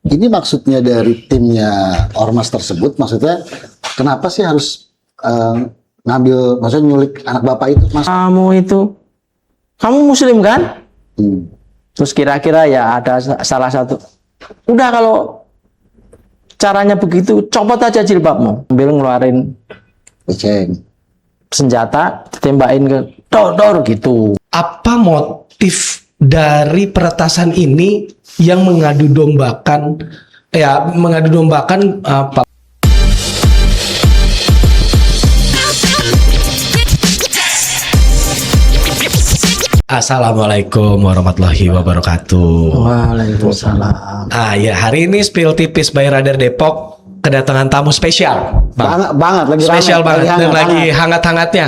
ini maksudnya dari timnya Ormas tersebut, maksudnya kenapa sih harus ngambil, maksudnya nyulik anak bapak itu, Mas? Kamu muslim kan? Terus kira-kira ya ada salah satu, udah kalau caranya begitu, copot aja jilbabmu, sambil ngeluarin senjata, ditembakin ke dor gitu. Apa motif dari peretasan ini yang mengadu dombakan apa? Assalamualaikum warahmatullahi wabarakatuh. Waalaikumsalam. Ya, hari ini Spill Tipis by Radar Depok kedatangan tamu spesial, Banget, lagi spesial rame, banget dan lagi hangat-hangatnya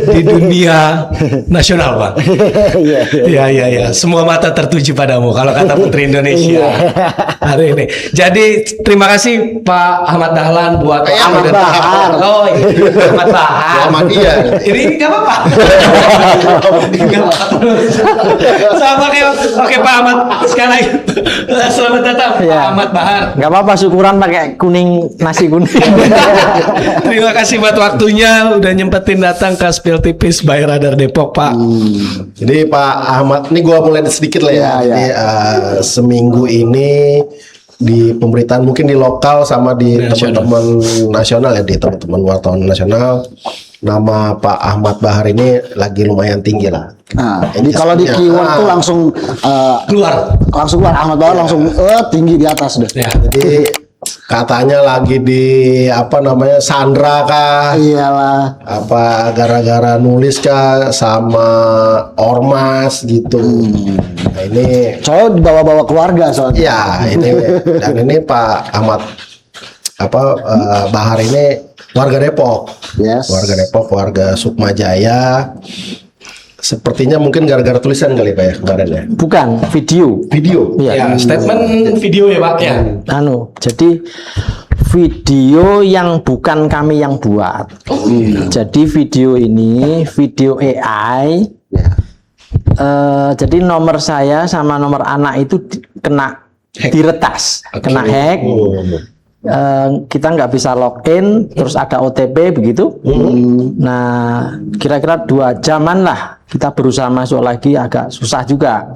di dunia nasional, Bang. Iya. Semua mata tertuju padamu kalau kata Putri Indonesia hari ini. Jadi terima kasih Pak Ahmad Dahlan buat Ahmad Bahar. Oh, Ahmad Bahar. Sama dia. Ini nggak apa-apa. Sama kayak oke Pak Ahmad, sekali lagi selamat datang Pak Ahmad Bahar. Nggak apa-apa, syukuran pakai kuning, nasi kuning. Terima kasih buat waktunya udah nyempetin datang ke Spill Tipis by Radar Depok, Pak. Jadi Pak Ahmad, ini gua mulai sedikit lah ya. Jadi seminggu ini di pemberitaan mungkin di lokal sama di teman-teman nasional ya, di teman-teman wartawan nasional, nama Pak Ahmad Bahar ini lagi lumayan tinggi lah. Nah, jadi kalau di keyword tuh langsung Keluar. Ahmad Bahar langsung tinggi di atas deh. Ya. Jadi katanya lagi di Sandra kah? Iyalah. Apa gara-gara nulis kah sama ormas gitu. Nah, ini Soalnya dibawa-bawa keluarga soalnya. ya ini Pak Ahmad Bahar ini warga Depok. Yes. Warga Depok, warga Sukma Jaya. Sepertinya mungkin gara-gara tulisan kali Pak ya kemarin ya. Bukan, video. Video. Iya. Ya, statement video ya, Pak ya. Jadi video yang bukan kami yang buat. Jadi video ini video AI. Jadi nomor saya sama nomor anak itu kena diretas, kena hack. Kita nggak bisa login, terus ada OTP begitu. Nah, kira-kira 2 jaman lah kita berusaha masuk lagi, agak susah juga.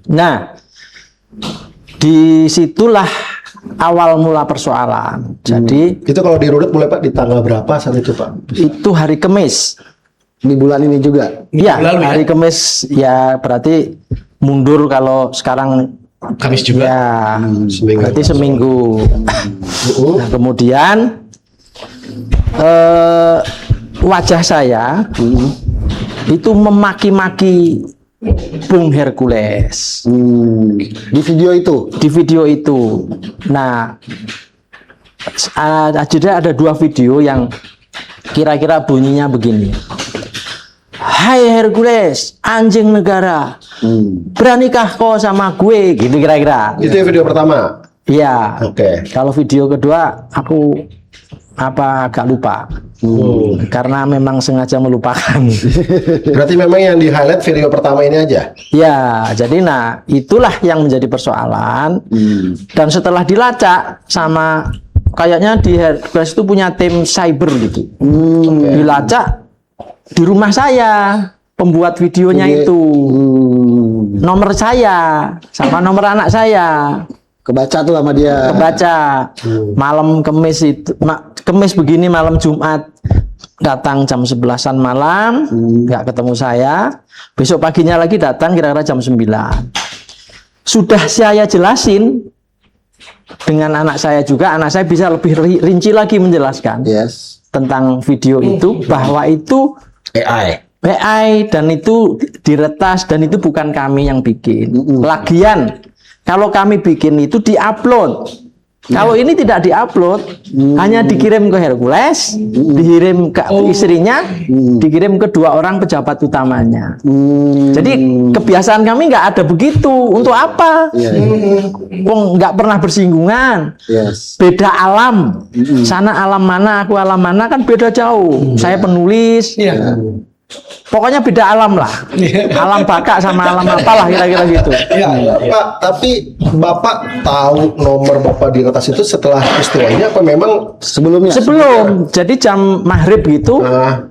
Nah, disitulah awal mula persoalan. Jadi Itu kalau dirunut mulai Pak di tanggal berapa saat itu Pak? itu hari Kamis. Di bulan ini juga. Iya, lalu ya? hari Kamis ya berarti mundur kalau sekarang. Kamis juga. Ya, berarti seminggu. Nah, kemudian wajah saya itu memaki-maki Bung Hercules Di video itu. di video itu. Nah, jadi ada 2 video yang kira-kira bunyinya begini. Hai Hercules, anjing negara, beranikah kau sama gue? Gitu kira-kira. Itu yang video pertama. Iya. Oke. Kalau video kedua aku agak lupa. Karena memang sengaja melupakan. Berarti memang yang di highlight video pertama ini aja. Ya, jadi itulah yang menjadi persoalan. Dan setelah dilacak sama kayaknya di Hercules itu punya tim cyber gitu. Dilacak di rumah saya, pembuat videonya itu. Nomor saya sama nomor anak saya. Kebaca tuh sama dia. Kebaca. Malam Kamis itu, Kamis begini malam Jumat datang jam 11-an malam, nggak ketemu saya. Besok paginya lagi datang kira-kira jam 9. Sudah saya jelasin dengan anak saya juga, anak saya bisa lebih rinci lagi menjelaskan tentang video itu, bahwa itu AI dan itu diretas dan itu bukan kami yang bikin. Lagian kalau kami bikin itu diupload. Kalau ini tidak diupload, hanya dikirim ke Hercules, dikirim ke istrinya, dikirim ke 2 orang pejabat utamanya. Jadi kebiasaan kami nggak ada begitu. Untuk apa? Wong nggak pernah bersinggungan. Beda alam. Sana alam mana, aku alam mana kan beda jauh. Saya penulis. Pokoknya beda alam lah. Alam baka sama alam apalah kira-kira gitu. Ya, Pak, tapi Bapak tahu nomor Bapak diretas itu setelah peristiwa ini apa memang Sebelumnya. Sebelum, jadi jam maghrib gitu, nah,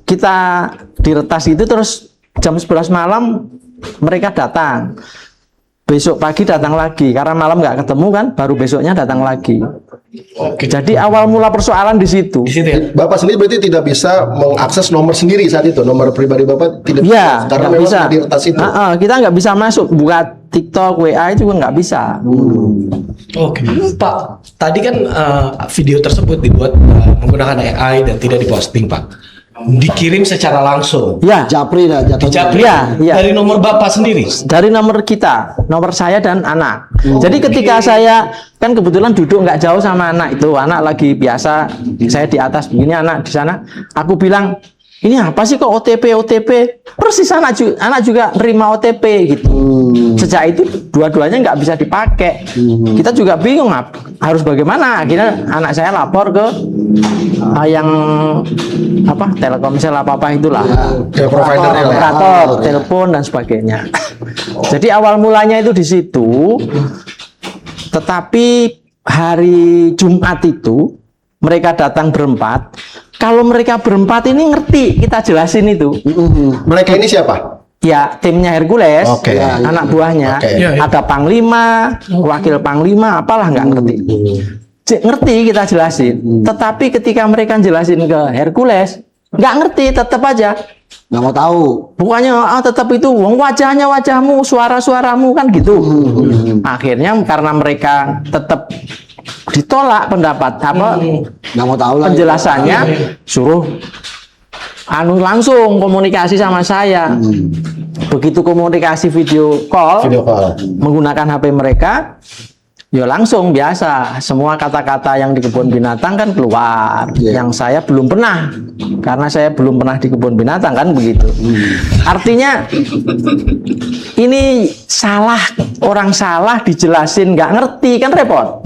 kita diretas itu terus jam 11 malam mereka datang. Besok pagi datang lagi, karena malam nggak ketemu kan, baru besoknya datang lagi. Oke. Jadi awal mula persoalan di situ. Di situ ya. Bapak sendiri berarti tidak bisa mengakses nomor sendiri saat itu, nomor pribadi Bapak tidak Iya, bisa karena nggak memang bisa. sudah diretas itu. Kita nggak bisa masuk, buka TikTok, WA itu juga nggak bisa. Oke, Pak. Tadi kan video tersebut dibuat menggunakan AI dan tidak diposting, Pak. Dikirim secara langsung. Ya, Japri dah jatuhnya. Japri Iya. dari nomor Bapak sendiri. dari nomor kita, nomor saya dan anak. Jadi ketika saya kan kebetulan duduk nggak jauh sama anak itu, anak lagi biasa, saya di atas begini, anak di sana. Aku bilang, ini apa sih kok OTP? Persis anak juga nerima OTP gitu. Sejak itu dua-duanya nggak bisa dipakai. Kita juga bingung harus bagaimana. Akhirnya anak saya lapor ke yang apa Telkomsel apa itulah. Ya, providernya lah. Operator, telepon dan sebagainya. Jadi awal mulanya itu di situ. Tetapi hari Jumat itu mereka datang berempat. Kalau mereka berempat ini ngerti, kita jelasin itu. Mereka ini siapa? Ya timnya Hercules, Oke. anak buahnya. Oke. Ya, ya. Ada panglima, wakil panglima, apalah nggak ngerti. Ngerti kita jelasin. Tetapi ketika mereka jelasin ke Hercules, nggak ngerti, tetap aja. Nggak mau tahu. Bukannya tetap itu wajahnya wajahmu, suaramu kan gitu. Akhirnya karena mereka tetap ditolak pendapat Nggak mau tahu lah. penjelasannya, suruh langsung komunikasi sama saya. Begitu komunikasi video call Video call. menggunakan HP mereka, ya langsung biasa semua kata-kata yang di kebun binatang kan keluar. Yang saya belum pernah, karena saya belum pernah di kebun binatang kan begitu. Artinya ini salah, orang salah dijelasin nggak ngerti kan repot.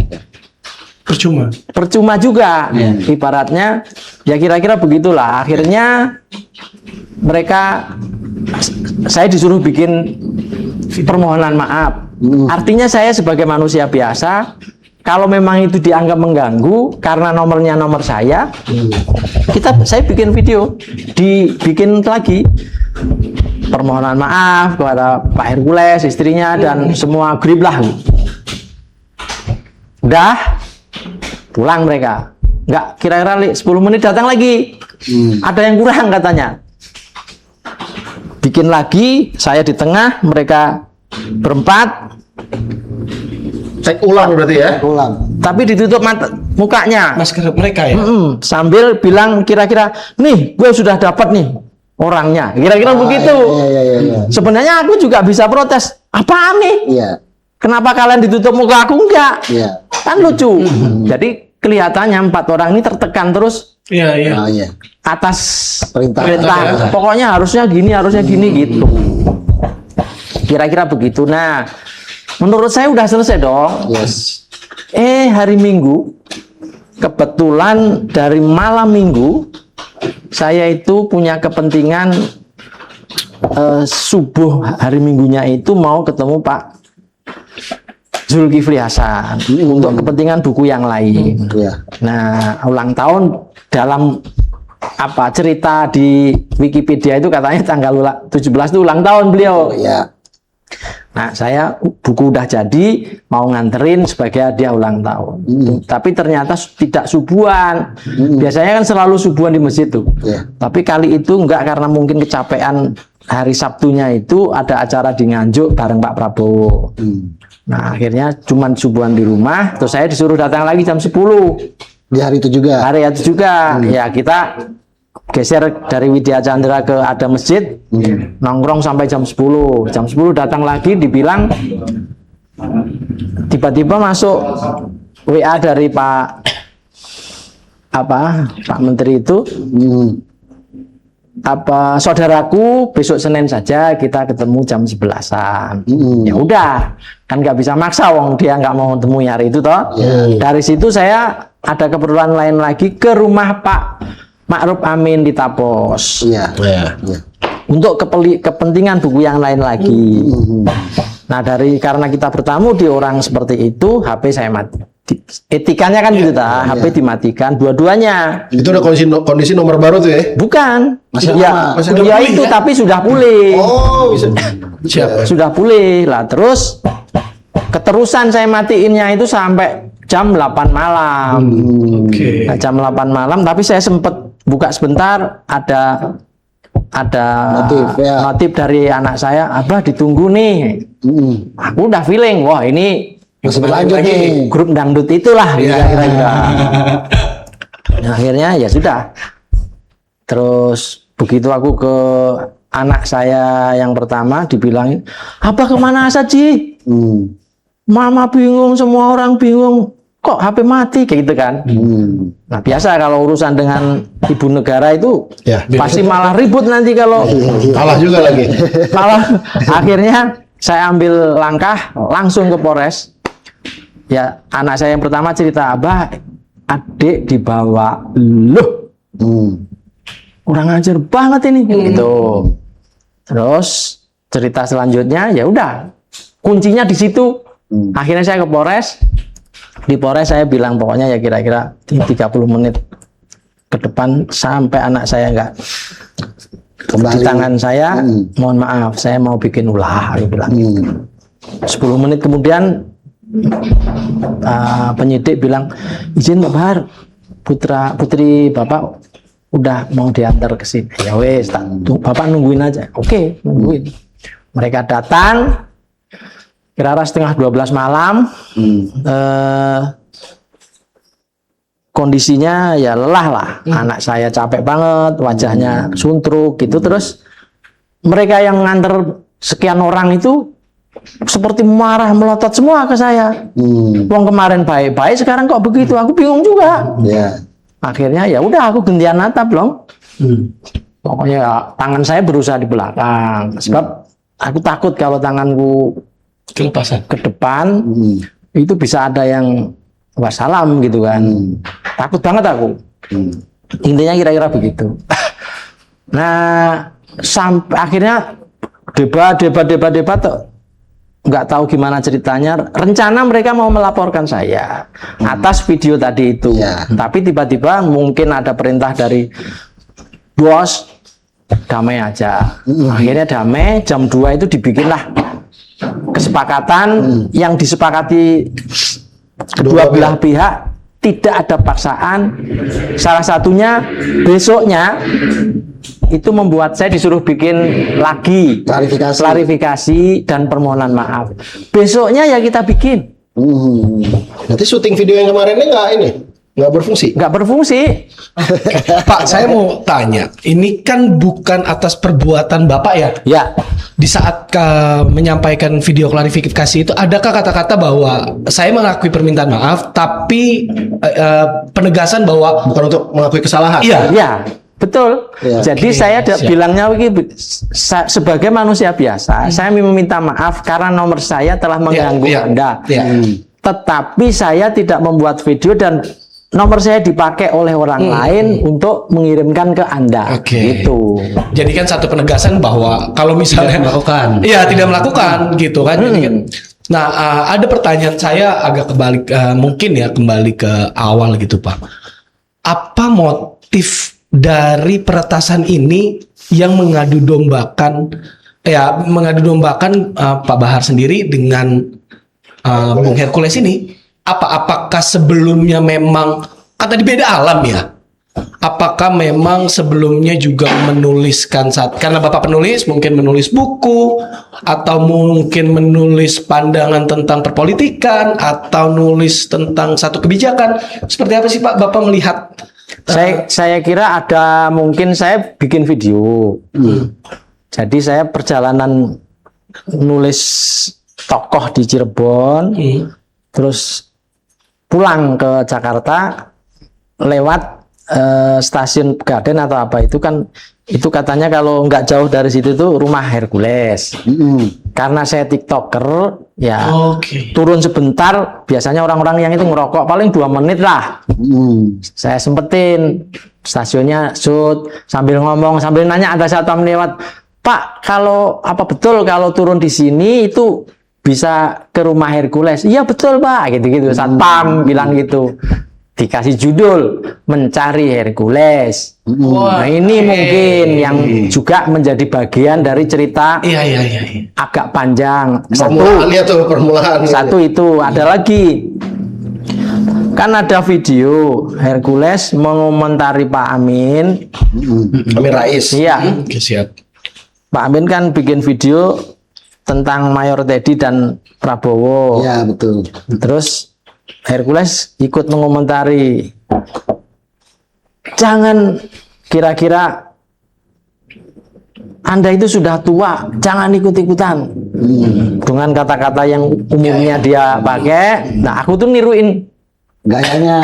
Percuma juga. Ibaratnya ya kira-kira begitulah. Akhirnya mereka, saya disuruh bikin permohonan maaf. Artinya saya sebagai manusia biasa, kalau memang itu dianggap mengganggu karena nomornya nomor saya bikin video, dibikin lagi permohonan maaf kepada Pak Hercules, istrinya dan semua grip lah. Udah pulang mereka. Nggak, kira-kira 10 menit datang lagi. Ada yang kurang katanya. Bikin lagi, saya di tengah, mereka berempat. Cek ulang berarti ya. Ulang. Tapi ditutup mukanya. Masker mereka ya. Sambil bilang kira-kira, nih gue sudah dapat nih orangnya. Kira-kira begitu. Iya. Sebenarnya aku juga bisa protes. Apaan nih? Iya. Kenapa kalian ditutup muka aku enggak? Iya. Kan lucu. Jadi kelihatannya 4 orang ini tertekan terus Iya, iya. Nah, iya. atas Perintah. Pokoknya harusnya gini gitu. Kira-kira begitu. Nah, menurut saya udah selesai dong. Yes. Hari Minggu, kebetulan dari malam Minggu, saya itu punya kepentingan subuh hari Minggunya itu mau ketemu Pak Zulkifli Hasan untuk kepentingan buku yang lain. Iya. Nah, ulang tahun dalam cerita di Wikipedia itu katanya tanggal 17 itu ulang tahun beliau. Iya. Nah, saya buku udah jadi, mau nganterin sebagai hadiah ulang tahun. Tapi ternyata tidak subuhan. Biasanya kan selalu subuhan di masjid tuh. Iya. Tapi kali itu enggak, karena mungkin kecapean hari Sabtunya itu ada acara di Nganjuk bareng Pak Prabowo. Nah, akhirnya cuman subuhan di rumah, terus saya disuruh datang lagi jam 10. Di hari itu juga. Hari itu juga. Ya, kita geser dari Widya Chandra ke ada masjid, nongkrong sampai jam 10. Jam 10 datang lagi, dibilang tiba-tiba masuk WA dari Pak Menteri itu, saudaraku besok Senin saja kita ketemu jam 11-an. Ya udah, kan nggak bisa maksa, wong dia nggak mau temui hari itu toh. Dari situ saya ada keperluan lain lagi ke rumah Pak Ma'ruf Amin di Tapos. Iya. Ya. Untuk kepentingan buku yang lain lagi. Nah, karena kita bertamu di orang seperti itu, HP saya mati. Etikanya kan gitu HP dimatikan dua-duanya. Itu udah kondisi nomor baru tuh ya? Bukan. Masih ya, lama. Masih ya pulih, itu ya? tapi sudah pulih. Oh, bisa. Siap. Sudah pulih. Lah terus keterusan saya matiinnya itu sampai jam 8 malam. Oke. Nah, jam 8 malam tapi saya sempat buka sebentar, ada Notif, ya. dari anak saya, Abah ditunggu nih. Aku udah feeling, wah ini Masih berlanjut nih. grup dangdut itulah kira-kira. Nah, akhirnya ya sudah. Terus begitu aku ke anak saya yang pertama dibilangin, Abah kemana aja Ji? Mama bingung, semua orang bingung. Kok HP mati kayak gitu kan? Nah, biasa kalau urusan dengan ibu negara itu Ya. pasti malah ribut nanti kalau Kalah juga lagi. malah akhirnya saya ambil langkah langsung ke Polres. Ya, anak saya yang pertama cerita, Abah, adik dibawa. Loh, kurang ajar banget ini gitu. Terus cerita selanjutnya ya udah, kuncinya di situ. Akhirnya saya ke Polres. Di Polres saya bilang pokoknya ya kira-kira 30 menit ke depan sampai anak saya nggak Kembali. di tangan saya, mohon maaf saya mau bikin ulah, aku bilang. 10 menit kemudian penyidik bilang, izin Pak Bahar, putri Bapak udah mau diantar ke sini. Ya wes, Bapak nungguin aja. Oke, nungguin. Mereka datang kira-kira setengah 12 malam. Kondisinya ya lelah lah. Anak saya capek banget, wajahnya suntruk gitu. Terus mereka yang nganter sekian orang itu seperti marah, melotot semua ke saya. Wong kemarin baik-baik, sekarang kok begitu? Aku bingung juga. Ya. Akhirnya ya udah aku gantian natap loh. Pokoknya ya, tangan saya berusaha di belakang. Sebab aku takut kalau tanganku Kelepasan. ke depan itu bisa ada yang wassalam gitu kan. Takut banget aku. Intinya kira-kira begitu. Nah, sampai akhirnya debat nggak tahu gimana ceritanya. Rencana mereka mau melaporkan saya atas video tadi itu. Tapi tiba-tiba mungkin ada perintah dari bos, damai aja. Akhirnya damai, jam 2 itu dibikinlah kesepakatan yang disepakati kedua belah pihak, tidak ada paksaan. Salah satunya besoknya itu membuat saya disuruh bikin lagi klarifikasi dan permohonan maaf. Besoknya ya kita bikin. Berarti syuting video yang kemarinnya nggak berfungsi? Nggak berfungsi. Pak, saya mau tanya, ini kan bukan atas perbuatan Bapak ya? Ya. Di saat menyampaikan video klarifikasi itu, adakah kata-kata bahwa saya mengakui permintaan maaf, tapi penegasan bahwa Bukan untuk mengakui kesalahan? iya, Ya, betul. Ya. Jadi saya bilangnya sebagai manusia biasa, saya meminta maaf karena nomor saya telah mengganggu Anda. Tetapi saya tidak membuat video dan nomor saya dipakai oleh orang lain untuk mengirimkan ke Anda. Gitu. Jadi kan satu penegasan bahwa kalau misalnya melakukan. Iya, tidak melakukan gitu kan. Jadi kan. Nah, ada pertanyaan saya agak kembali ke awal gitu, Pak. Apa motif dari peretasan ini yang mengadu dombakan Pak Bahar sendiri dengan Bung Hercules ini? Apakah sebelumnya memang kan tadi beda alam ya? Apakah memang sebelumnya juga menuliskan karena Bapak penulis, mungkin menulis buku atau mungkin menulis pandangan tentang perpolitikan atau nulis tentang satu kebijakan? Seperti apa sih Pak Bapak melihat? Saya kira ada, mungkin saya bikin video. Jadi saya perjalanan nulis tokoh di Cirebon, terus pulang ke Jakarta lewat stasiun Pegadaian atau apa itu kan, itu katanya kalau nggak jauh dari situ tuh rumah Hercules. Karena saya TikToker, Ya, Oke. turun sebentar. Biasanya orang-orang yang itu ngerokok paling 2 menit lah. Saya sempetin stasiunnya shoot sambil ngomong, sambil nanya ada satpam lewat. Pak, kalau apa betul kalau turun di sini itu bisa ke rumah Hercules? Iya betul Pak, gitu-gitu. Satpam bilang gitu. Dikasih judul mencari Hercules. Nah ini mungkin yang juga menjadi bagian dari cerita Iya. agak panjang. Permulaannya tuh permulaan. Satu itu ada lagi. Kan ada video Hercules mengomentari Pak Amin. Amin Rais. Iya, Oke, siap. Pak Amin kan bikin video tentang Mayor Teddy dan Prabowo. Iya, betul. Terus Hercules ikut mengomentari. Jangan kira-kira Anda itu sudah tua, jangan ikut-ikutan. Dengan kata-kata yang umumnya dia pakai. Nah, aku tuh niruin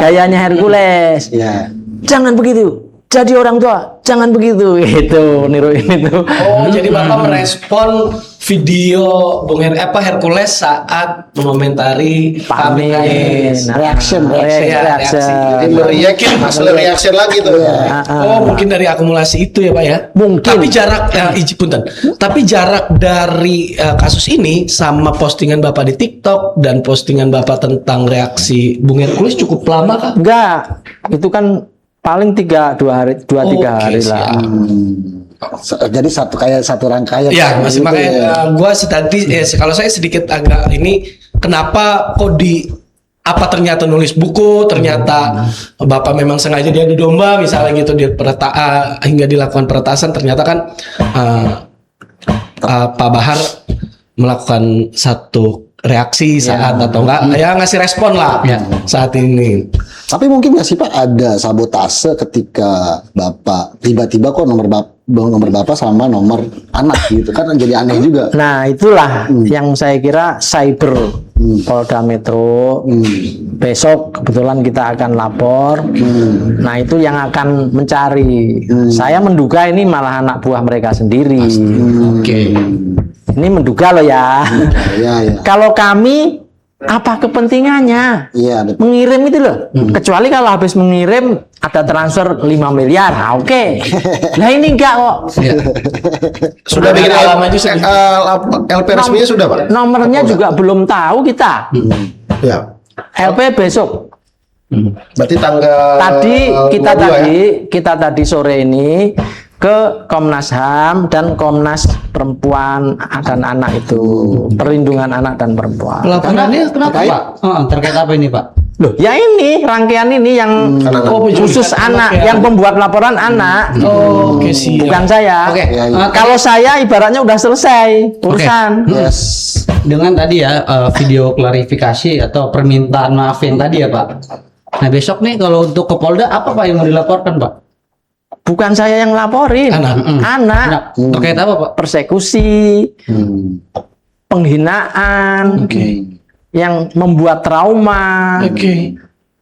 gayanya Hercules. Iya. Jangan begitu. Jadi orang tua, jangan begitu. Itu niruin itu. Oh, jadi Bapak merespon video Hercules saat mengomentari Pak Amin. Reaction. Reaction. Jadi meriakin hasil reaction lagi tuh. Oh, mungkin dari akumulasi itu ya, Pak ya. Mungkin. Tapi jarak punten. Tapi jarak dari kasus ini sama postingan Bapak di TikTok dan postingan Bapak tentang reaksi Bung Hercules cukup lama kah? Enggak, itu kan paling 2 hari 3 hari lah. Jadi satu rangkaian. Ya, masih Gitu makanya ya. gua tadi kalau saya sedikit agak ini kenapa kok apa ternyata nulis buku, ternyata Bapak memang sengaja diadu domba misalnya gitu hingga dilakukan peretasan, ternyata kan Pak Bahar melakukan satu reaksi saat atau enggak ya ngasih respon lah saat ini. Tapi mungkin nggak sih Pak ada sabotase ketika Bapak tiba-tiba kok nomor Bapak sama nomor anak gitu kan jadi aneh juga. Nah, itulah yang saya kira cyber Polda Metro. Besok kebetulan kita akan lapor. Nah, itu yang akan mencari. Saya menduga ini malah anak buah mereka sendiri. Oke. Ini menduga loh ya. Iya. Kalau kami apa kepentingannya Iya, betul. mengirim itu loh? Kecuali kalau habis mengirim ada transfer 5 miliar. Nah, oke. Nah, ini enggak kok. Sudah bikin Alamat itu LP resminya sudah, Pak? Nomornya juga belum tahu kita. Ya. LP besok. Berarti tanggal Kita tadi sore ini ke Komnas HAM dan Komnas Perempuan dan Anak itu, perlindungan anak dan perempuan. Laporannya Kenapa Pak? Terkait apa ini Pak? Loh, ya ini rangkaian ini yang khusus anak, yang pembuat laporan anak. Oke, siap. Bukan saya. Oke. Kalau saya ibaratnya udah selesai urusan. Yes. Dengan tadi ya video klarifikasi atau permintaan maaf yang tadi ya Pak. Nah besok nih kalau untuk ke Polda apa Pak yang mau dilaporkan Pak? Bukan saya yang laporin. Anak. Terkait apa Pak? Persekusi, penghinaan, yang membuat trauma.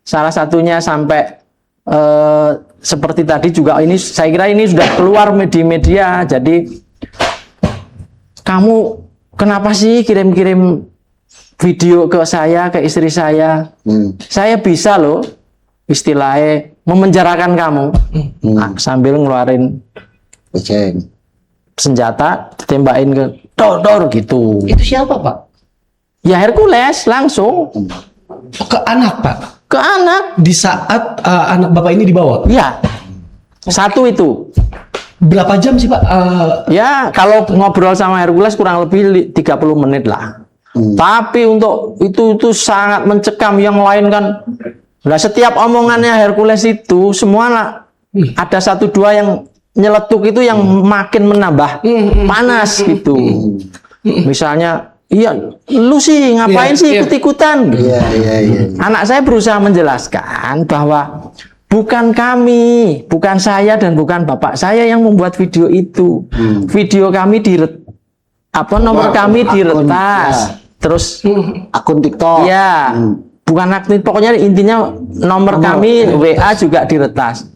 Salah satunya sampai seperti tadi juga ini saya kira ini sudah keluar di media. Jadi kamu kenapa sih kirim-kirim video ke saya, ke istri saya? Saya bisa loh istilahnya memenjarakan kamu. Sambil ngeluarin senjata ditembakin ke dor gitu. Itu siapa Pak? Ya Hercules langsung Ke anak, Pak. ke anak. Di saat anak Bapak ini dibawa. Ya. Satu itu. Berapa jam sih, Pak? Ya, kalau ngobrol sama Hercules kurang lebih 30 menit lah. Tapi untuk itu sangat mencekam. Yang lain kan, nah setiap omongannya Hercules itu semua lah, ada 1-2 yang nyeletuk itu yang makin menambah panas gitu. Misalnya, iya, lu sih ngapain sih ikut-ikutan? Iya. Anak saya berusaha menjelaskan bahwa bukan kami, bukan saya dan bukan bapak saya yang membuat video itu. Video kami nomor kami diretas. Terus Akun TikTok. ya, bukan aktif. Pokoknya intinya nomor kami WA juga diretas.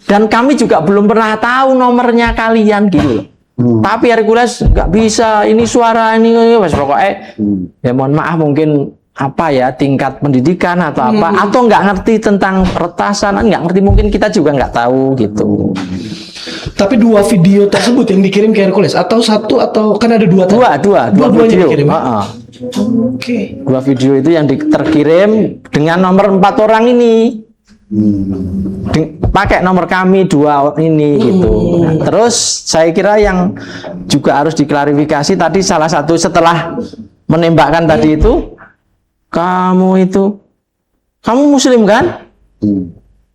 Dan kami juga belum pernah tahu nomornya kalian gitu loh. Tapi Hercules nggak bisa, ini suara ini wes pokoknya ya mohon maaf mungkin apa ya tingkat pendidikan atau apa atau nggak ngerti tentang retasan, nggak ngerti, mungkin kita juga nggak tahu gitu. Tapi 2 video tersebut yang dikirim ke Hercules atau satu atau kan ada 2 tadi? Dua Dua-duanya video. dikirim. Heeh. Oke. 2 video itu yang terkirim dengan nomor 4 orang ini. Pakai nomor kami 2 ini gitu. Nah, terus saya kira yang juga harus diklarifikasi tadi salah satu setelah menembakkan tadi itu, kamu muslim kan?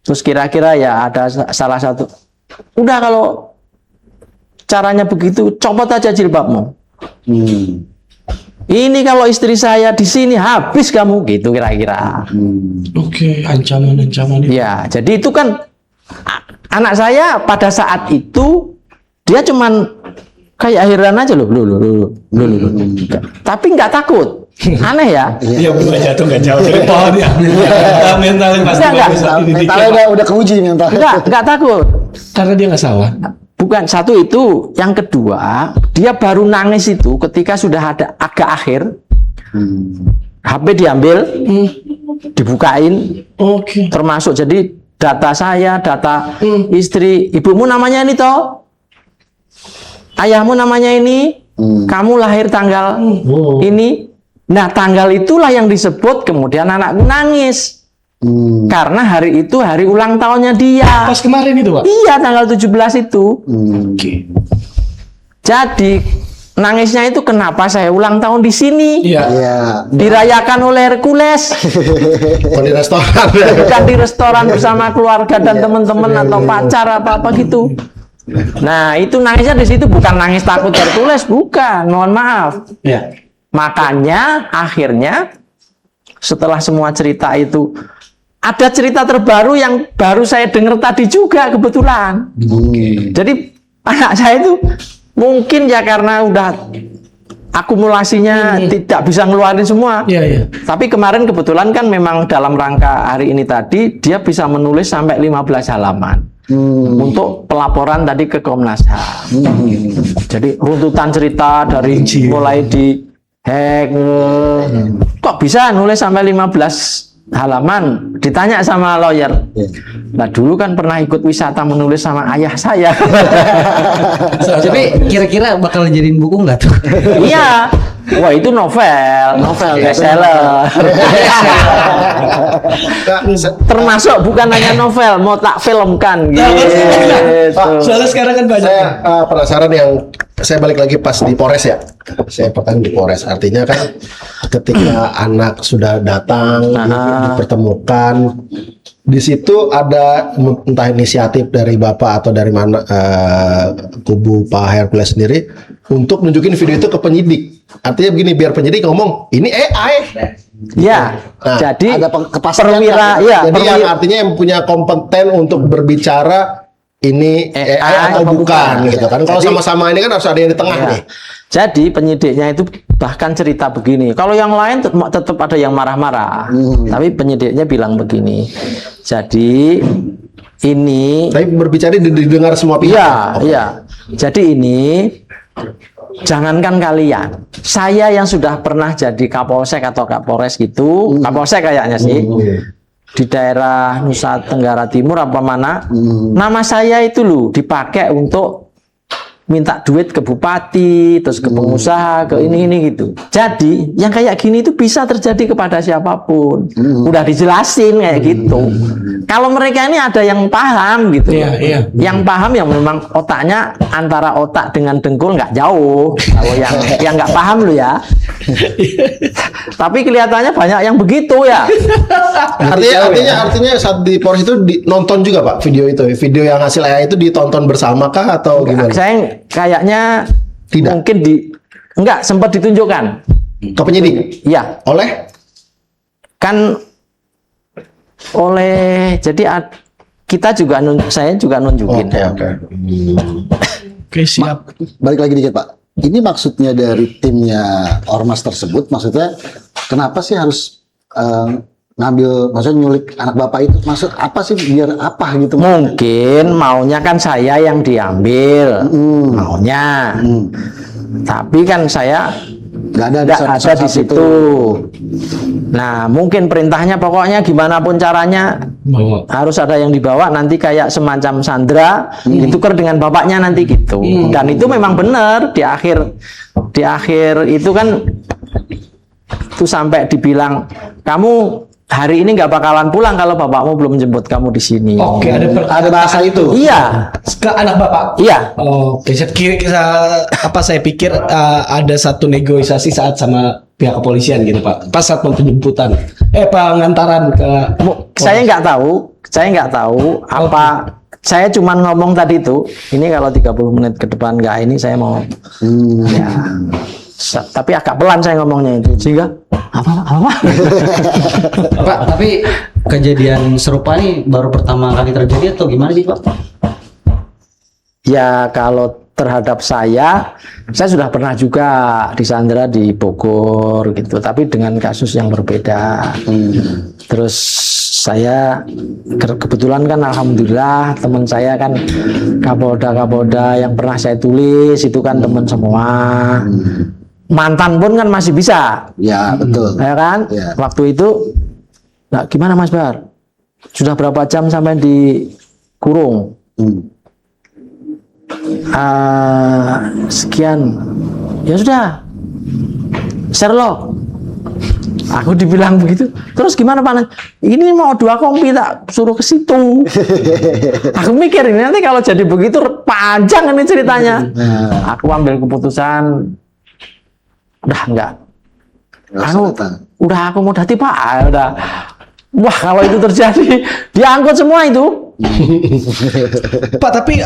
Terus kira-kira ya ada salah satu, udah kalau caranya begitu copot aja jilbabmu. Ini kalau istri saya di sini habis kamu gitu kira-kira. Oke, ancaman-ancaman itu. Ya, jadi itu kan anak saya pada saat itu dia cuman kayak heran aja loh. Tapi nggak takut. Aneh ya. Dia bunga jatuh nggak jauh dari pohon ya. Mentalnya pasti Enggak. bagus saat dididik. Mentalnya udah keuji mental. Nggak takut. Karena dia nggak salah. Bukan, satu itu, yang kedua dia baru nangis itu ketika sudah ada agak akhir, HP diambil, dibukain, Oke. termasuk jadi data saya, data istri, ibumu namanya ini toh, ayahmu namanya ini, kamu lahir tanggal ini, nah tanggal itulah yang disebut kemudian anakku nangis. Karena hari itu hari ulang tahunnya dia. Pas kemarin itu, Pak. Iya, tanggal 17 itu. Oke. Jadi nangisnya itu kenapa saya ulang tahun di sini? Iya. Iya. Dirayakan oleh Hercules, Bukan di restoran. bukan di restoran bersama keluarga dan teman-teman atau pacar apa gitu. Nah, itu nangisnya di situ bukan nangis takut Hercules, bukan. Mohon maaf. Iya. Makanya akhirnya setelah semua cerita itu ada cerita terbaru yang baru saya dengar tadi juga kebetulan. Jadi anak saya itu mungkin ya karena udah akumulasinya tidak bisa ngeluarin semua. Iya, iya. Tapi kemarin kebetulan kan memang dalam rangka hari ini tadi dia bisa menulis sampai 15 halaman. Untuk pelaporan tadi ke Komnas HAM. Jadi runtutan cerita dari mulai di hack, kok bisa nulis sampai 15 halaman? Ditanya sama lawyer. Nah dulu kan pernah ikut wisata menulis sama ayah saya. Tapi kira-kira bakal jadiin buku nggak tuh? Iya. Wah itu novel bestseller. Termasuk bukan hanya novel, mau tak filmkan gitu. Soalnya sekarang kan banyak. Saya penasaran yang saya balik lagi pas di Polres ya. Saya pernah di Polres. Artinya kan ketika anak sudah datang dipertemukan, di situ ada entah inisiatif dari Bapak atau dari mana kubu Pak Hercules sendiri untuk nunjukin video itu ke penyidik. Artinya begini, biar penyidik ngomong ini AI. Ya, Nah, jadi ada kepastian perwira, kan? ya, Jadi yang artinya yang punya kompeten untuk berbicara ini AI atau bukan gitu kan. Kalau sama-sama ini kan harus ada yang di tengah ya. nih. Jadi penyidiknya itu bahkan cerita begini. Kalau yang lain tetap ada yang marah-marah. Tapi penyidiknya bilang begini. Jadi ini Tapi berbicara didengar semua pihak. iya, Oke. iya. Jadi ini jangankan kalian, saya yang sudah pernah jadi Kapolsek atau Kapolres gitu, Kapolsek kayaknya sih. Di daerah Nusa Tenggara Timur apa mana, nama saya itu loh dipakai untuk minta duit ke bupati, terus ke pengusaha, ke ini gitu. Jadi yang kayak gini itu bisa terjadi kepada siapapun. Udah dijelasin kayak gitu. Kalau mereka ini ada yang paham gitu. Iya, iya. Yang paham yang memang otaknya antara otak dengan dengkul nggak jauh. Kalau yang nggak paham lo ya. Tapi kelihatannya banyak yang begitu ya. Artinya saat di Polres itu nonton juga Pak video itu. Video yang hasil AI itu ditonton bersama kah atau gimana? Saya kayaknya Tidak. mungkin enggak sempat ditunjukkan. Ke penyidik Iya, oleh kan oleh jadi kita juga saya juga nunjukin. Oke. Oke, siap. Balik lagi dikit Pak. Ini maksudnya dari timnya ormas tersebut, maksudnya kenapa sih harus ngambil, maksudnya nyulik anak bapak itu, maksud apa sih, biar apa gitu? Mungkin maunya kan saya yang diambil, maunya. Tapi kan saya Nggak nggak ada saat di situ. Nah, mungkin perintahnya pokoknya gimana pun caranya harus ada yang dibawa, nanti kayak semacam sandra ditukar dengan bapaknya nanti gitu. Dan itu memang benar di akhir itu kan itu sampai dibilang kamu hari ini nggak bakalan pulang kalau bapakmu belum jemput kamu di sini. Oke, Ada bahasa itu. Iya, ke anak bapak. iya. Oke, saya pikir ada satu negosiasi saat sama pihak kepolisian gitu Pak. Pas saat mau penjemputan, pengantaran ke. Saya nggak tahu apa. Saya cuma ngomong tadi itu. Ini kalau 30 menit ke depan nggak ini saya mau. Ya. Tapi agak pelan saya ngomongnya itu sehingga apa? Pak, tapi kejadian serupa nih baru pertama kali terjadi atau gimana sih Pak? Ya kalau terhadap saya sudah pernah juga disandra di Bogor gitu, tapi dengan kasus yang berbeda. Terus saya kebetulan kan alhamdulillah teman saya kan Kapolda yang pernah saya tulis itu kan teman semua. Mantan pun kan masih bisa. Ya betul. Ya kan? Ya. Waktu itu nah, gimana Mas Bar? Sudah berapa jam sampai di kurung? Sekian. Ya sudah. Sherlock. Aku dibilang begitu. Terus gimana Pak? Ini mau 2 kompi tak suruh ke situ. Aku mikir ini nanti kalau jadi begitu panjang ini ceritanya. Aku ambil keputusan udah enggak. Udah aku mau dati Pak. Udah. Wah, kalau itu terjadi diangkut semua itu. Pak, tapi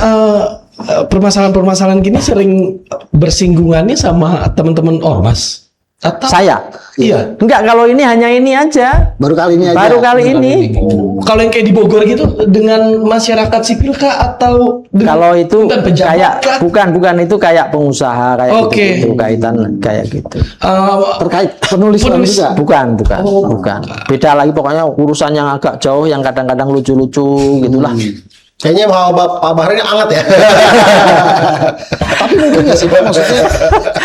permasalahan-permasalahan gini sering bersinggungannya sama teman-teman ormas atau Saya? Iya. Enggak, kalau ini hanya ini aja. Baru kali ini aja. Baru kali ini. Kalau yang kayak di Bogor gitu dengan masyarakat sipil kah atau Kalau itu dengan pejabat kayak kah? bukan itu kayak pengusaha kayak Oke. gitu, kaitan kayak gitu. Terkait penulisan Penulis. juga. Bukan. Beda lagi pokoknya urusan yang agak jauh yang kadang-kadang lucu-lucu gitulah. Kayaknya Pak Bahar ini hangat ya. Tapi mungkin nggak sih Pak, maksudnya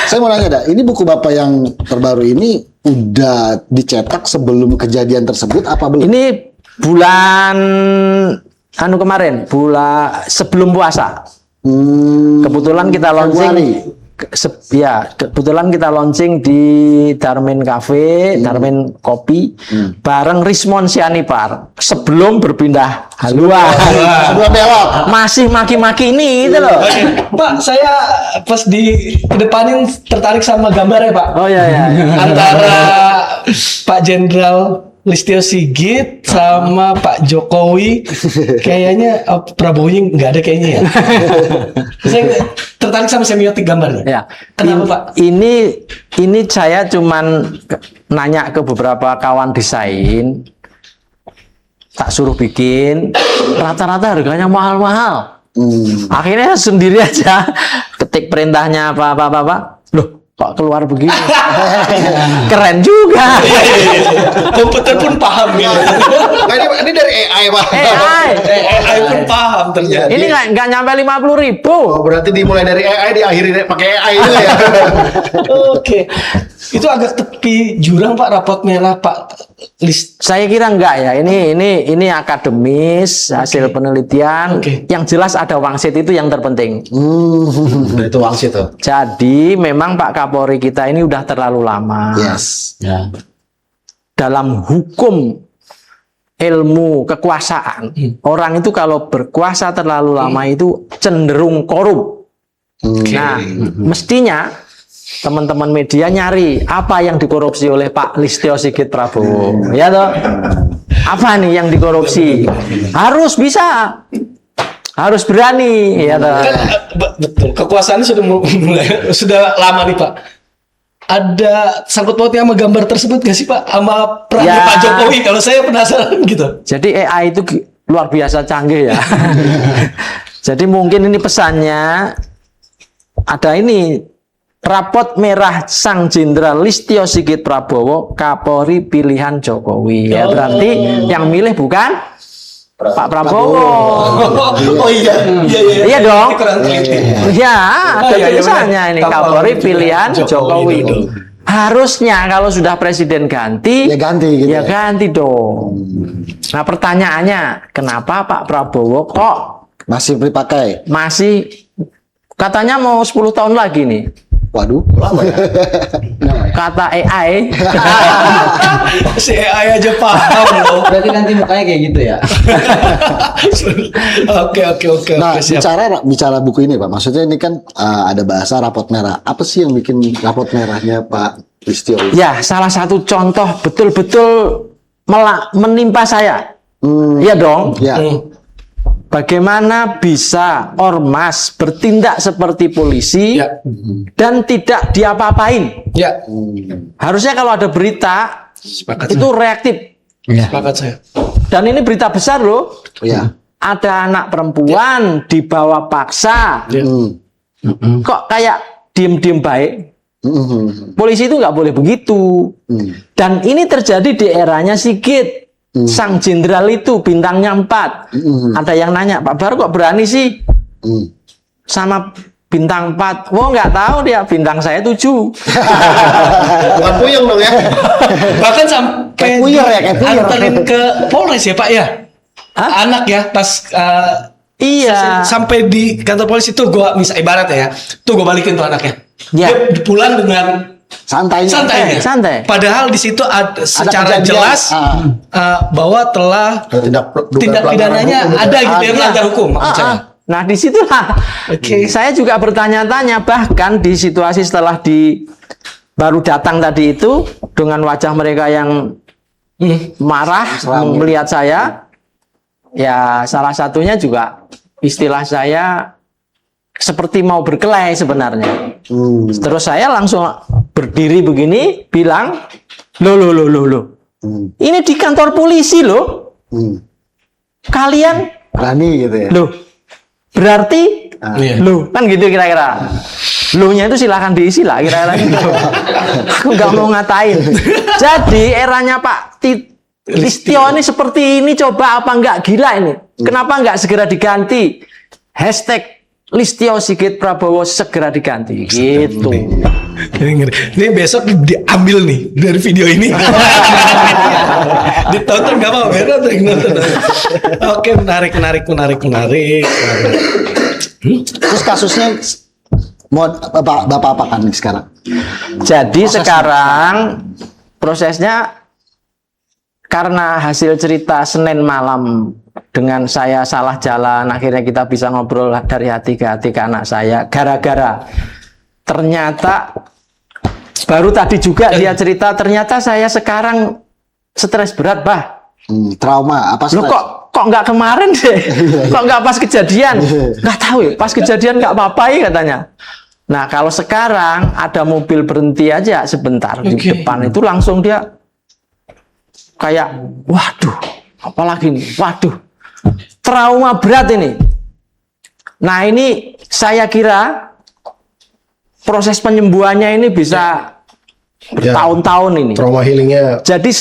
saya mau nanya dah, ini buku Bapak yang terbaru ini udah dicetak sebelum kejadian tersebut apa belum? Ini bulan kemarin, sebelum puasa. Kebetulan kita launching kebetulan kita launching di Darmin Cafe, Darmin Kopi bareng Rismon Sianipar sebelum berpindah haluan. Sebelum belok. Masih maki-maki ini itu loh. Pak, saya pas kedepanin tertarik sama gambarnya Pak. Oh ya. Antara Pak Jenderal Listio Sigit sama Pak Jokowi, kayaknya Prabowo nggak ada kayaknya ya. Saya tertarik sama semiotik gambarnya. Ya. Kenapa Pak? Ini saya cuman nanya ke beberapa kawan desain, tak suruh bikin, rata-rata harganya mahal-mahal. Akhirnya sendiri aja ketik perintahnya apa. Loh, kok keluar begini? Keren juga. Komputer pun paham ya. Nah, ini dari AI Pak. AI pun paham ternyata. Ini nggak nyampe 50.000. Oh, berarti dimulai dari AI diakhiri pakai AI itu ya. Oke. Itu agak tepi jurang Pak, rapot merah Pak. Saya kira enggak ya. Ini akademis, hasil penelitian. Oke. Yang jelas ada wangsit itu yang terpenting. Nah, itu wangsit tuh. Jadi memang Pak Kapolri kita ini udah terlalu lama. Yes. Ya. Dalam hukum ilmu kekuasaan, orang itu kalau berkuasa terlalu lama itu cenderung korup. Nah, mestinya teman-teman media nyari apa yang dikorupsi oleh Pak Listio Sigit Prabowo, ya toh? Apa nih yang dikorupsi? Harus bisa, harus berani, ya toh? Kan betul. Kekuasaannya sudah lama nih Pak. Ada sangkut pautnya sama gambar tersebut gak sih Pak? Sama peran Ya. Pak Jokowi? Kalau saya penasaran gitu. Jadi AI itu luar biasa canggih ya. Jadi mungkin ini pesannya ada ini rapot merah Sang Jenderal Listio Sigit Prabowo Kapolri pilihan Jokowi. Ya berarti yang milih bukan Pak Prabowo. Oh iya. Iya dong. Kurang teliti. Ya, ada iya, tulisannya ini Kapolri pilihan Jokowi. Dodo. Harusnya kalau sudah presiden ganti, Ya ganti gitu ya ya. ganti dong. Nah pertanyaannya, kenapa Pak Prabowo kok Masih dipakai. masih katanya mau 10 tahun lagi nih? Waduh, lama ya. Kata AI. Si AI aja paham loh. Berarti nanti mukanya kayak gitu ya. Oke. Nah, Siap. bicara buku ini, Pak. Maksudnya ini kan ada bahasa rapot merah. Apa sih yang bikin rapot merahnya Pak Listio? Ya, salah satu contoh betul-betul menimpa saya. Iya dong. Ya. Bagaimana bisa ormas bertindak seperti polisi Ya. dan tidak diapa-apain? Ya. Harusnya kalau ada berita Sepakat. itu reaktif. Sepakat saya. Dan ini berita besar loh. Ya. Ada anak perempuan dibawa paksa. Kok kayak diem-diem baik? Polisi itu nggak boleh begitu. Dan ini terjadi di eranya Sigit. Sang Jenderal itu bintangnya 4. Ada yang nanya, Pak Baru kok berani sih sama bintang 4? Wah nggak tahu dia, bintang saya 7. Bukan puyeng dong ya. Bahkan sampai Kayak puyer ya, kayak puyer. anterin ke Polres ya Pak ya. Anak ya pas Iya. sampai di kantor polisi tuh gua misal ibarat ya, tuh gua balikin tuh anaknya. Ya. Dia pulang dengan Santainya. santai. Santai. Padahal di situ ada secara kejadian. jelas bahwa telah tindak pidananya ada gitu ya, melanggar hukum maksud saya. Nah disitulah saya juga bertanya-tanya, bahkan di situasi setelah baru datang tadi itu dengan wajah mereka yang marah melihat saya, ya salah satunya juga istilah saya seperti mau berkelahi sebenarnya. Terus saya langsung berdiri begini bilang, loh. Ini di kantor polisi loh. Kalian Berani gitu ya. loh. Berarti Iya. loh, kan gitu kira-kira. Loh-nya itu silahkan diisi lah kira-kira gitu. Aku nggak mau ngatain. Jadi eranya Pak Listio ini seperti ini, coba apa nggak gila ini? Kenapa nggak segera diganti? Hashtag Listio Sigit Prabowo segera diganti. Gitu. Ini besok diambil nih dari video ini. Ditonton nggak mau ya? Nonton. Oke, menarik. Terus kasusnya mau Bapak apakan nih sekarang? Jadi sekarang prosesnya karena hasil cerita Senin malam dengan saya salah jalan, akhirnya kita bisa ngobrol dari hati ke hati ke anak saya. Gara-gara ternyata baru tadi juga dia cerita, ternyata saya sekarang stres berat, Bah. Trauma apa Loh kok nggak kemarin deh? Kok nggak pas kejadian? Nggak tahu ya, pas kejadian nggak apa-apa ya katanya. Nah kalau sekarang ada mobil berhenti aja sebentar di depan itu langsung dia kayak, waduh, apalagi nih, waduh, trauma berat ini. Nah ini saya kira proses penyembuhannya ini bisa bertahun-tahun ini. Trauma healingnya. Jadi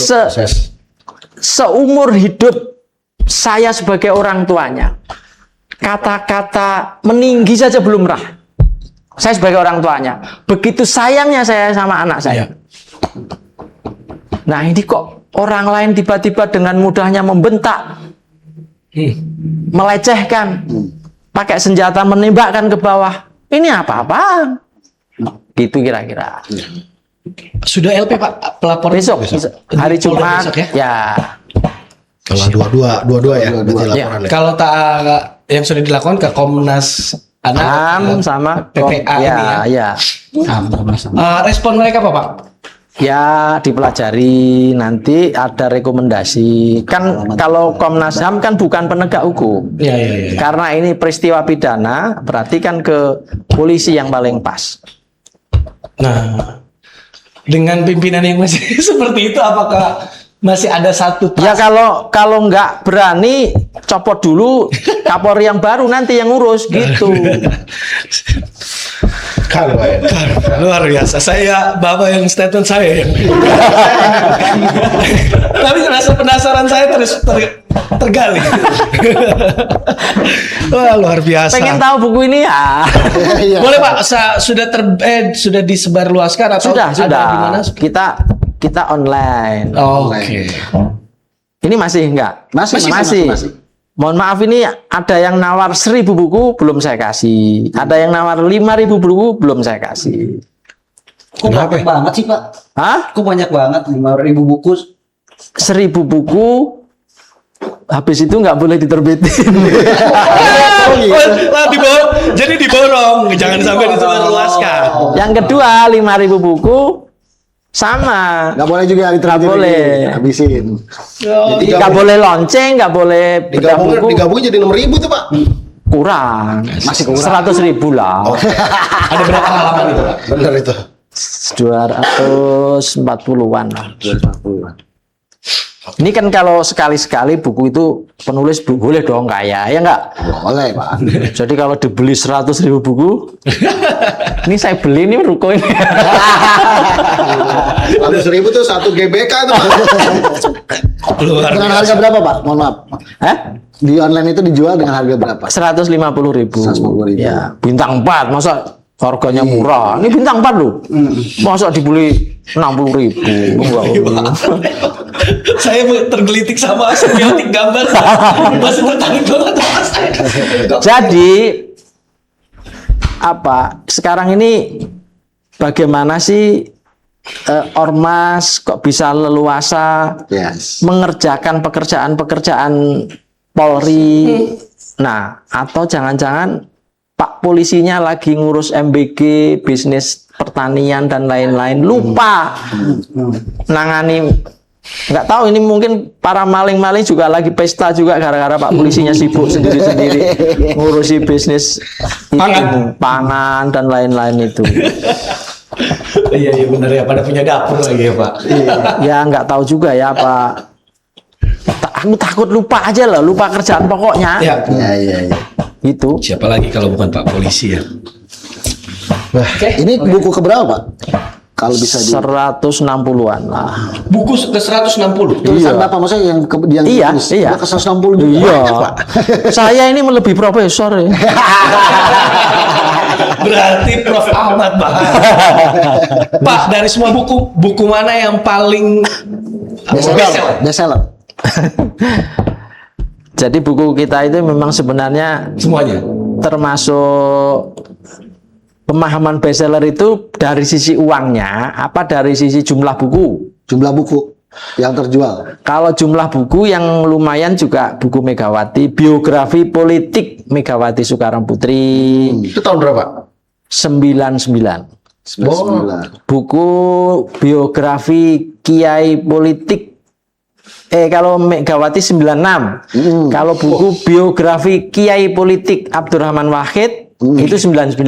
seumur hidup saya sebagai orang tuanya, kata-kata meninggi saja belum pernah. Saya sebagai orang tuanya, begitu sayangnya saya sama anak saya. Nah ini kok orang lain tiba-tiba dengan mudahnya membentak, melecehkan, pakai senjata menembakkan ke bawah. Ini apa-apaan? Gitu kira-kira. Sudah LP Pak pelapor Besok, hari Jumat, besok ya. ya. Kalau dua-dua ya berarti laporannya. Kalau tak yang sudah dilakukan ke Komnas Ham sama PPA ya, ini ya. Respon mereka apa Pak? Ya dipelajari, nanti ada rekomendasi. Kan kalau Komnas HAM kan bukan penegak hukum. Iya. Karena ini peristiwa pidana, berarti kan ke polisi yang paling pas. Nah, dengan pimpinan yang masih seperti itu, apakah masih ada satu Ya kalau nggak berani, copot dulu Kapolri yang baru nanti yang ngurus gitu. Luar biasa. Saya bapak yang statement saya yang. Tapi rasa penasaran saya terus tergali. Wah, luar biasa. Pengen tahu buku ini ya? Iya. Boleh Pak, sudah disebarluaskan atau Sudah. ada di mana? Kita online. Oke. Ini masih enggak? Masih. Mohon maaf, ini ada yang nawar 1.000 buku belum saya kasih. Ada yang nawar 5.000 buku belum saya kasih. Kok banyak banget sih Pak? Hah? Kok banyak banget 5.000 buku? 1.000 buku habis itu nggak boleh diterbitin. Lah diborong. Jadi diborong, jangan sampai disebarluaskan. Yang kedua 5.000 buku sama. Nggak boleh juga Nggak boleh. habisin. Jadi Nggak boleh lonceng, nggak boleh bedah buku. digabungin jadi 6.000 tuh Pak. Kurang. Masih kurang. 100.000 lah. Ada berapa halaman itu Pak? Benar itu. 240-an lah. Ini kan kalau sekali-sekali buku itu penulis boleh dong kaya, ya enggak? Boleh, Pak. Jadi kalau dibeli 100.000 buku, ini saya beli ini ruko ini. 100.000 tuh 1 GBK tuh Pak. Luar Dengan biasa. harga berapa, Pak? Mohon maaf. Hah? Di online itu dijual dengan harga berapa? 150.000. 150.000. Ya, bintang 4, masa harganya murah? Ini bintang 4 loh. Masa dibeli 60.000? Saya tergelitik sama semiotik gambar. Masih tertarik banget sama saya. Jadi apa? Sekarang ini bagaimana sih ormas kok bisa leluasa Yes. mengerjakan pekerjaan-pekerjaan Polri? Nah, atau jangan-jangan Pak polisinya lagi ngurus MBG, bisnis pertanian dan lain-lain, lupa nangani. Nggak tahu, ini mungkin para maling-maling juga lagi pesta juga gara-gara Pak polisinya sibuk sendiri-sendiri ngurusi bisnis pangan dan lain-lain itu. Iya benar ya, pada punya dapur lagi ya Pak. Ya nggak tahu juga ya Pak. Aku takut lupa aja lah, lupa kerjaan pokoknya. Ya. Iya. Gitu. Siapa lagi kalau bukan Pak polisi ya? Ini buku keberapa, Pak? Kalau bisa di 160-an lah. Buku ke 160. tulisan Bapak maksudnya yang Iya, tulis. iya. Udah ke 160 juga. Iya. Banyak, Pak. Saya ini melebihi profesor ya. Berarti Prof Ahmad Pak. Pak, dari semua buku mana yang paling bestseller? Bestseller. Jadi buku kita itu memang sebenarnya Semuanya. termasuk pemahaman bestseller itu dari sisi uangnya apa dari sisi jumlah buku? Jumlah buku yang terjual. Kalau jumlah buku yang lumayan juga buku Megawati, biografi politik Megawati Soekarno Putri Itu tahun berapa? 99. 99. Buku biografi Kiai politik kalau Megawati 96. Kalau buku biografi Kiai politik Abdurrahman Wahid itu 99.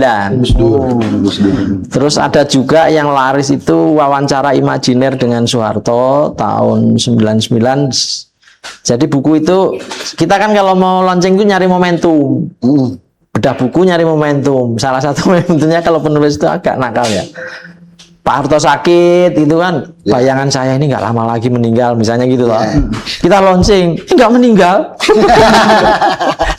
Terus ada juga yang laris itu wawancara imajiner dengan Soeharto tahun 99. Jadi buku itu kita kan kalau mau launching itu nyari momentum. Bedah buku nyari momentum. Salah satu momentumnya kalau penulis itu agak nakal ya. Pak Harto sakit itu kan, bayangan saya ini nggak lama lagi meninggal misalnya gitu loh. Kita launching, nggak meninggal.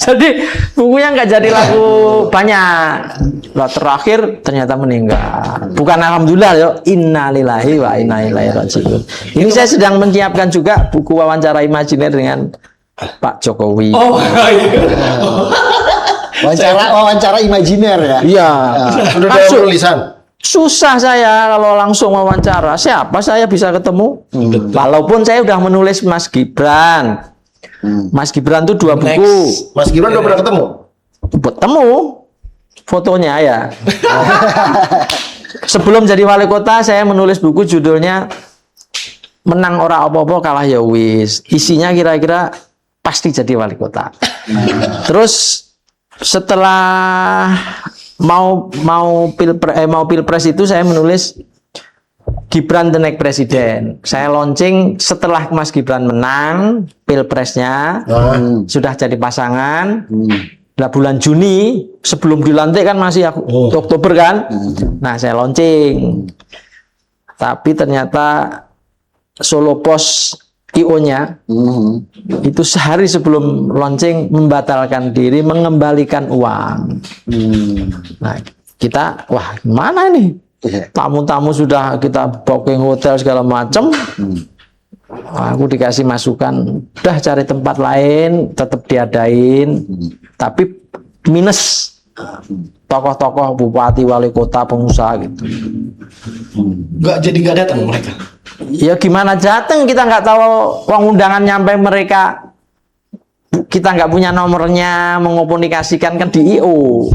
Jadi bukunya nggak jadi laku banyak. Lah terakhir ternyata meninggal. Bukan alhamdulillah yo, innalillahi wa inna ilaihi rajiun. Ini saya sedang menyiapkan juga buku wawancara imajiner dengan Pak Jokowi. Oh iya. Wawancara imajiner ya. Iya. Sudah ada Langsung. tulisan. Susah saya kalau langsung wawancara. Siapa saya bisa ketemu? Walaupun saya udah menulis Mas Gibran. Mas Gibran tuh 2 buku. Mas Gibran udah pernah ketemu? Ketemu fotonya ya. Sebelum jadi wali kota saya menulis buku judulnya Menang Ora Apa-apa Kalah Ya Wis. Isinya kira-kira pasti jadi wali kota. Terus setelah mau pilpres itu saya menulis Gibran the next presiden. Saya launching setelah Mas Gibran menang pilpresnya, sudah jadi pasangan. Lah bulan Juni sebelum dilantik kan masih Oktober kan. Nah, saya launching. Tapi ternyata Solo Pos IO-nya itu sehari sebelum launching membatalkan diri, mengembalikan uang. Nah, kita wah gimana ini? Tamu-tamu sudah kita booking hotel segala macam. Aku dikasih masukan, udah cari tempat lain, tetap diadain, tapi minus tokoh-tokoh bupati, wali kota, pengusaha gitu. Nggak datang mereka. Ya gimana datang, kita nggak tahu uang undangan nyampe mereka, kita nggak punya nomornya, mengomunikasikan kan di IO.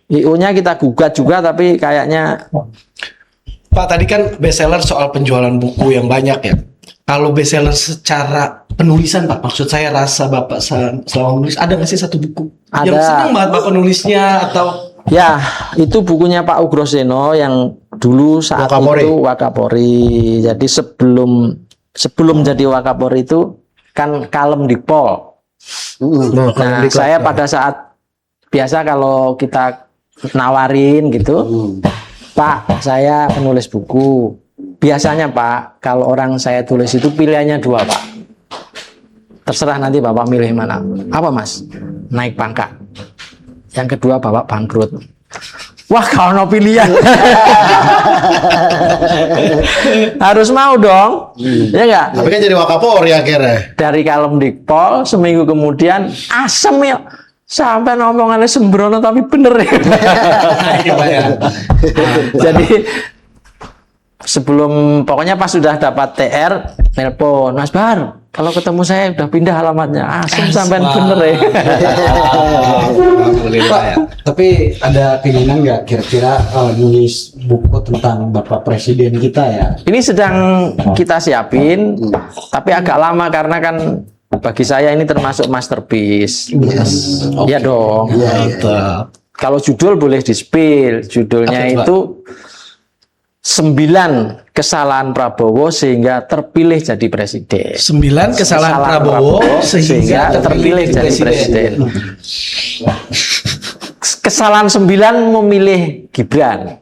IO-nya kita gugat juga, tapi kayaknya Pak, tadi kan bestseller soal penjualan buku yang banyak ya. Kalau bestseller secara penulisan, Pak, maksud saya rasa Bapak selama menulis, ada nggak sih satu buku yang Ada. seneng banget Bapak nulisnya atau ya itu bukunya Pak Ugroseno yang dulu saat Wakapori. itu Wakapori. Jadi sebelum jadi Wakapori itu kan kalem di Pol. Nah, saya pada saat biasa kalau kita nawarin gitu, Pak, saya penulis buku. Biasanya Pak, kalau orang saya tulis itu pilihannya dua Pak. Terserah nanti Bapak milih mana. Apa Mas? Naik pangkat. Yang kedua Bapak bangkrut. Wah, kalau no pilihan. Harus mau dong. Ya enggak? Tapi kan jadi Wakapori akhirnya. Dari Kalem Dikpol seminggu kemudian asem ya. Sampai ngomongannya sembrono tapi bener ya. Jadi sebelum pokoknya pas sudah dapat TR, telepon Mas Bar, kalau ketemu saya udah pindah alamatnya. Asem sampai bener ya. Pak, tapi ada keinginan nggak kira-kira nulis buku tentang Bapak Presiden kita ya? Ini sedang kita siapin, tapi agak lama karena kan bagi saya ini termasuk masterpiece. Iya dong. Mantap. Kalau judul boleh di-spill. Judulnya Apa, Pak? itu 9 kesalahan Prabowo sehingga terpilih jadi presiden. 9 kesalahan Prabowo sehingga terpilih jadi presiden. Kesalahan 9 memilih Gibran.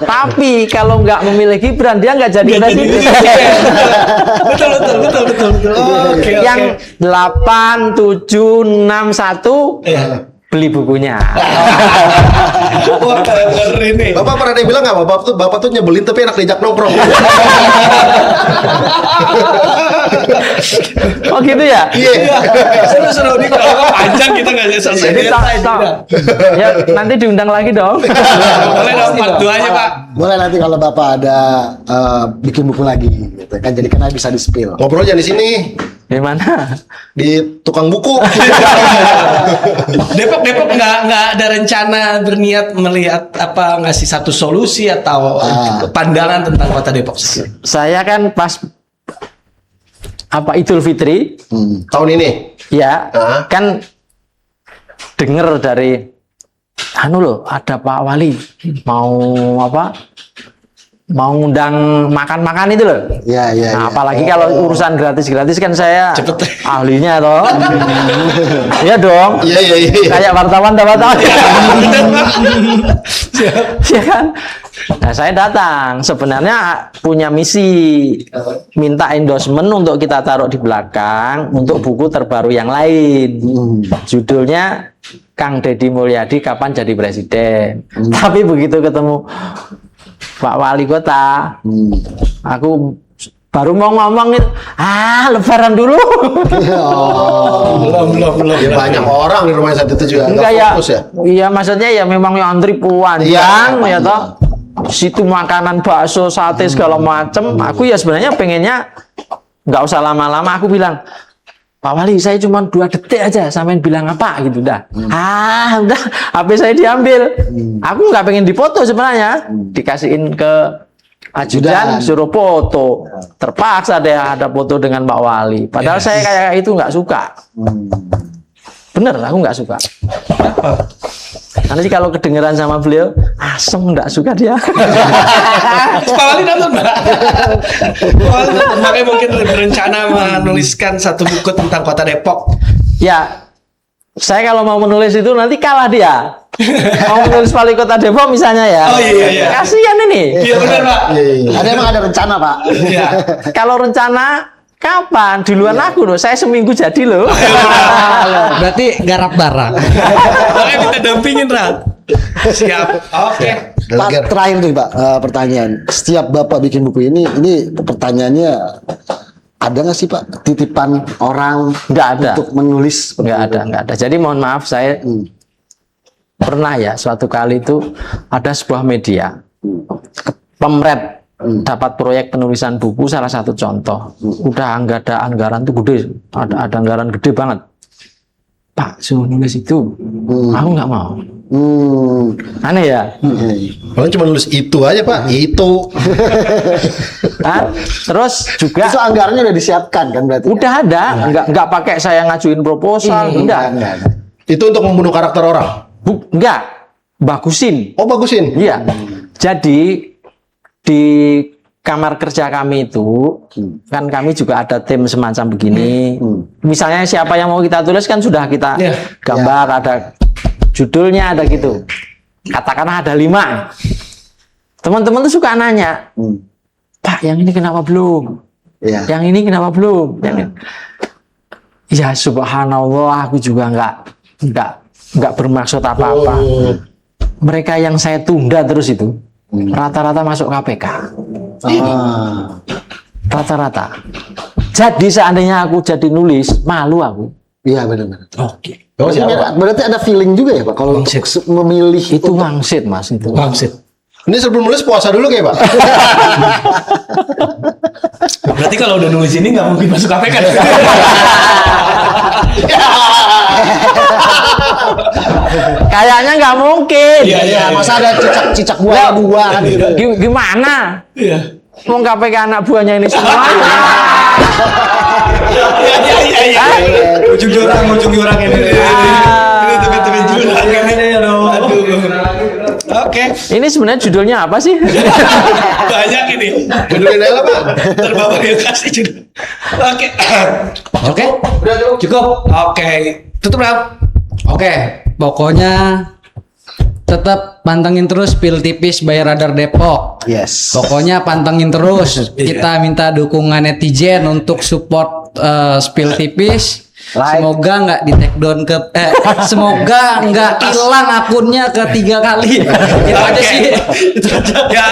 Tapi kalau nggak memilih Gibran dia nggak jadi presiden. Betul. Oke. Yang 8, 7, 6, 1 beli bukunya. Wah, ngeri nih. Bapak pernah ada yang bilang nggak, bapak tuh nyebelin tapi enak diajak nongkrong. Oh gitu ya? Iya. Seru-seru nih kalau panjang kita nggak bisa selesai. Jadi ya nanti diundang lagi dong. Boleh dong part 2-nya, Pak. Boleh nanti kalau Bapak ada bikin buku lagi gitu kan, jadi kan bisa di-spill. Ngobrol jangan di sini, Di mana? di tukang buku. Depok nggak ada rencana berniat melihat apa ngasih satu solusi atau pandangan tentang kota Depok. Saya kan pas Idul Fitri Tahun ini. ya Ah. kan denger dari ada Pak Wali mau mau ngundang makan-makan itu loh. Iya, iya. Nah, iya. apalagi kalau urusan gratis-gratis kan saya Cepet. ahlinya toh. Iya dong. Iya. Kayak wartawan. Iya kan? Nah, saya datang sebenarnya punya misi minta endorsement untuk kita taruh di belakang untuk buku terbaru yang lain. Judulnya Kang Deddy Mulyadi kapan jadi presiden. Tapi begitu ketemu Pak Wali Kota, aku baru mau ngomong itu, lebaran dulu. Belum. Ya, banyak orang di rumah saat itu juga Enggak nggak ya, fokus ya. iya maksudnya ya memang yang antri panjang ya toh. Situ makanan bakso, sate segala macem. Aku ya sebenarnya pengennya nggak usah lama-lama. Aku bilang, Pak Wali, saya cuma 2 detik aja, sampein bilang apa gitu dah. Udah, HP saya diambil. Aku nggak pengen dipoto sebenarnya, dikasihin ke ajudan, suruh foto. Terpaksa deh ada foto dengan Pak Wali. Padahal saya kayak itu nggak suka. Bener, aku nggak suka. Nanti kalau kedengeran sama beliau, asem nggak suka dia. Pak Wali nonton, Mbak. Pak Wali nonton. Makanya mungkin berencana menuliskan satu buku tentang kota Depok. Ya, saya kalau mau menulis itu nanti kalah dia. Mau menulis wali kota Depok misalnya ya. Oh, iya. Kasihan ini. Iya benar, Pak. Emang ada rencana, Pak. Iya. Kalau rencana kapan? Duluan aku loh. Saya seminggu jadi loh. Berarti garap barang. Makanya kita dampingin, Ra. Siap. Oke. Pak, terakhir nih Pak, pertanyaan. Setiap Bapak bikin buku ini pertanyaannya ada nggak sih Pak titipan orang Nggak ada. untuk menulis? Nggak ada. Jadi mohon maaf saya pernah ya suatu kali itu ada sebuah media Pemret dapat proyek penulisan buku, salah satu contoh. Udah nggak ada anggaran tuh gede, ada anggaran gede banget. Pak suruh nulis itu, aku nggak mau. Aneh ya. Orang cuma nulis itu aja Pak, itu. Nah, terus juga Itu anggarannya udah disiapkan kan berarti? udah ada, nggak pakai saya ngajuin proposal, enggak. Itu untuk membunuh karakter orang. Enggak, bagusin. Oh bagusin. Iya. Jadi di kamar kerja kami itu kan kami juga ada tim semacam begini. Misalnya siapa yang mau kita tulis kan sudah kita Iya. gambar, ada judulnya, ada gitu. Katakanlah ada 5. Teman-teman tuh suka nanya, Pak yang ini kenapa belum? Iya. Yang ini kenapa belum? Yang ini. Ya subhanallah, aku juga nggak bermaksud apa-apa. Mereka yang saya tunda terus itu rata-rata masuk KPK. Rata-rata. Jadi seandainya aku jadi nulis, malu aku. Iya benar-benar. Oke. Oh siapa? Berarti ada feeling juga ya Pak kalau untuk memilih Itu wangsit mas itu. Bangsit. Ini sebelum nulis puasa dulu kayak Pak. Berarti kalau udah nulis ini nggak mungkin masuk KPK. Kayaknya nggak mungkin. Iya. masa ada cicak buah kan gitu. Gimana? Iya. Mau KPK anak buahnya ini semua. Iya. Ujung jurang ini. Ini tepi-tepi jurang ini. Aduh. Oke. Ini sebenarnya judulnya apa sih? Banyak ini. Judulnya apa Pak? Terbawa yang kasih judul. Oke. Oke. Cukup. Oke. Tutup Ram. Oke, pokoknya tetap pantengin terus Spill Tipis by Radar Depok. Yes. Pokoknya pantengin terus. Kita minta dukungan netizen untuk support Spill Tipis. Like. Semoga nggak di take down semoga nggak hilang akunnya ke 3 kali. Itu aja sih. Itu aja. Ya,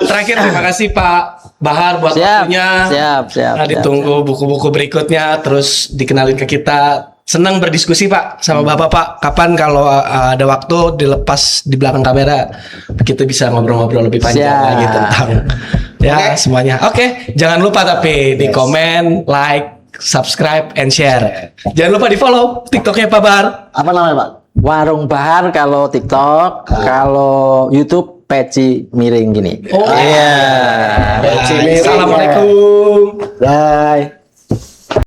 terakhir terima kasih Pak Bahar buat waktunya. Siap. Ditunggu buku-buku berikutnya, terus dikenalin ke kita. Senang berdiskusi Pak sama Bapak Pak. Kapan kalau ada waktu dilepas di belakang kamera kita bisa ngobrol-ngobrol lebih panjang Siap. lagi tentang semuanya. Oke, jangan lupa tapi di komen, like, subscribe, and share. Jangan lupa di follow TikToknya Pak Bahar. Apa namanya Pak? Warung Bahar kalau TikTok, kalau YouTube peci miring gini. Oh iya. Assalamualaikum. Bye.